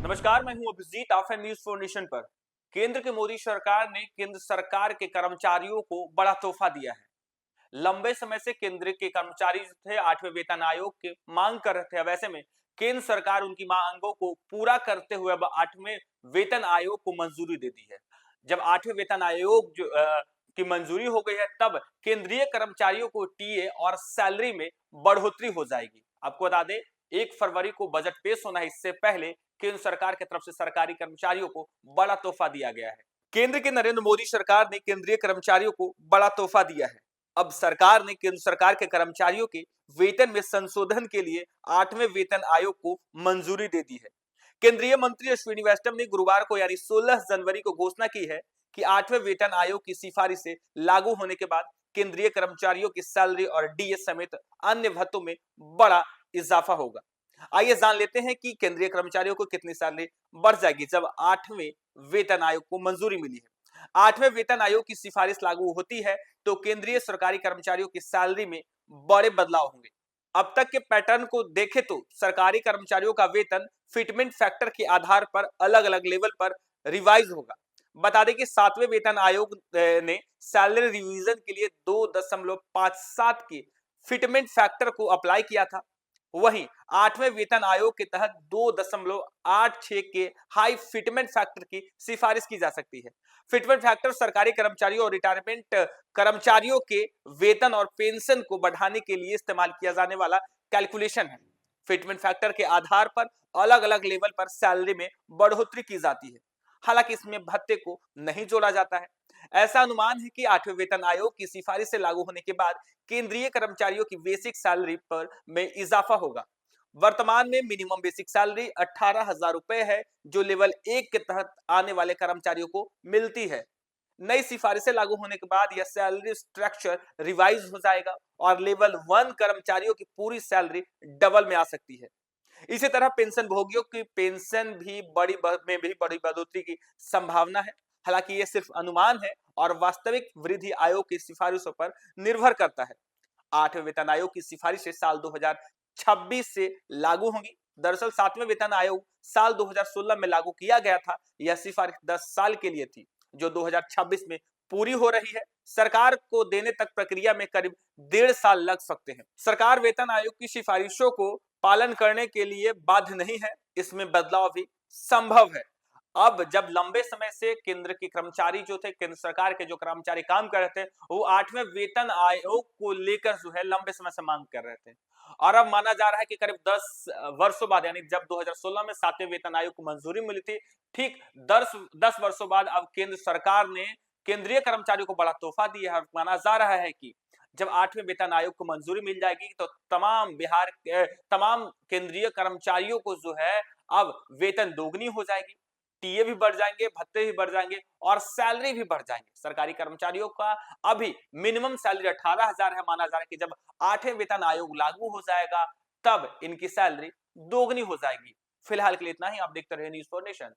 नमस्कार, मैं हूं अभिजीत। आप हैं न्यूज फॉर नेशन पर। केंद्र की मोदी सरकार ने केंद्र सरकार के कर्मचारियों को बड़ा तोहफा दिया है। लंबे समय से केंद्र के कर्मचारी जो थे 8वें वेतन आयोग की मांग कर रहे थे। अब ऐसे में केंद्र सरकार उनकी मांगों को पूरा करते हुए अब 8वें वेतन आयोग को मंजूरी दे दी है। जब 8वें वेतन आयोग की मंजूरी हो गई है, तब केंद्रीय कर्मचारियों को टीए और सैलरी में बढ़ोतरी हो जाएगी। आपको बता दें, 1 फरवरी को बजट पेश होना है। इससे पहले केंद्र सरकार की तरफ से सरकारी कर्मचारियों को बड़ा तोहफा दिया गया है। केंद्र की नरेंद्र मोदी सरकार ने केंद्रीय कर्मचारियों को बड़ा तोहफा दिया है। अब सरकार ने केंद्र सरकार के कर्मचारियों के वेतन में संशोधन के लिए 8वें वेतन आयोग को मंजूरी दे दी है। केंद्रीय मंत्री अश्विनी वैष्णव ने गुरुवार को यानी 16 जनवरी को घोषणा की है कि 8वें वेतन आयोग की सिफारिश से लागू होने के बाद केंद्रीय कर्मचारियों की सैलरी और डीए समेत अन्य भत्तों में बड़ा इजाफा होगा। आइए जान लेते हैं कि केंद्रीय कर्मचारियों को कितनी सैलरी बढ़ जाएगी जब 8वें वेतन आयोग को मंजूरी मिली है। 8वें वेतन आयोग की सिफारिश लागू होती है तो केंद्रीय सरकारी कर्मचारियों की सैलरी में बड़े बदलाव होंगे। अब तक के पैटर्न को देखें तो सरकारी कर्मचारियों का वेतन फिटमेंट फैक्टर के आधार पर अलग अलग लेवल पर रिवाइज होगा। बता दें कि 7वें वेतन आयोग ने सैलरी रिवीजन के लिए 2.57 की फिटमेंट फैक्टर को अप्लाई किया था। वहीं 8वें वेतन आयोग के तहत 2.86 के हाई फिटमेंट फैक्टर की सिफारिश की जा सकती है। फिटमेंट फैक्टर सरकारी कर्मचारियों और रिटायरमेंट कर्मचारियों के वेतन और पेंशन को बढ़ाने के लिए इस्तेमाल किया जाने वाला कैलकुलेशन है। फिटमेंट फैक्टर के आधार पर अलग अलग लेवल पर सैलरी में बढ़ोतरी की जाती है। हालांकि इसमें भत्ते को नहीं जोड़ा जाता है। ऐसा अनुमान है कि 8वें वेतन आयोग की सिफारिश से लागू होने के बाद केंद्रीय कर्मचारियों की बेसिक सैलरी पर में इजाफा होगा। वर्तमान में मिनिमम बेसिक सैलरी 18,000 रुपए है, जो लेवल 1 के तहत आने वाले कर्मचारियों को मिलती है। नई सिफारिशें लागू होने के बाद यह सैलरी स्ट्रक्चर रिवाइज हो जाएगा और लेवल 1 कर्मचारियों की पूरी सैलरी डबल में आ सकती है। इसी तरह पेंशन भोगियों की पेंशन भी बड़ी बढ़ोतरी की संभावना है। हालांकि यह सिर्फ अनुमान है और वास्तविक वृद्धि आयोग की सिफारिशों पर निर्भर करता है। 8वें वेतन आयोग की सिफारिशें साल 2026 से लागू होंगी। दरअसल 7वें वेतन आयोग साल 2016 में लागू किया गया था। यह सिफारिश 10 साल के लिए थी, जो 2026 में पूरी हो रही है। सरकार को देने तक प्रक्रिया में करीब 1.5 साल लग सकते हैं। सरकार वेतन आयोग की सिफारिशों को पालन करने के लिए बाध्य नहीं है, इसमें बदलाव भी संभव है। अब जब लंबे समय से केंद्र के कर्मचारी जो थे, केंद्र सरकार के जो कर्मचारी काम कर रहे थे, वो 8वें वेतन आयोग को लेकर जो है लंबे समय से मांग कर रहे थे। और अब माना जा रहा है कि करीब 10 वर्षों बाद, यानी जब 2016 में 7वें वेतन आयोग को मंजूरी मिली थी, ठीक 10 वर्षों बाद अब केंद्र सरकार ने केंद्रीय कर्मचारियों को बड़ा तोहफा दिया है। माना जा रहा है कि जब 8वें वेतन आयोग को मंजूरी मिल जाएगी तो तमाम केंद्रीय कर्मचारियों को जो है अब वेतन दोगुनी हो जाएगी। टीए भी बढ़ जाएंगे, भत्ते भी बढ़ जाएंगे और सैलरी भी बढ़ जाएंगे। सरकारी कर्मचारियों का अभी मिनिमम सैलरी 18,000 है। माना जा रहा है कि जब 8वें वेतन आयोग लागू हो जाएगा तब इनकी सैलरी दोगुनी हो जाएगी। फिलहाल के लिए इतना ही। आप देखते रहिए न्यूज़ फॉर नेशन।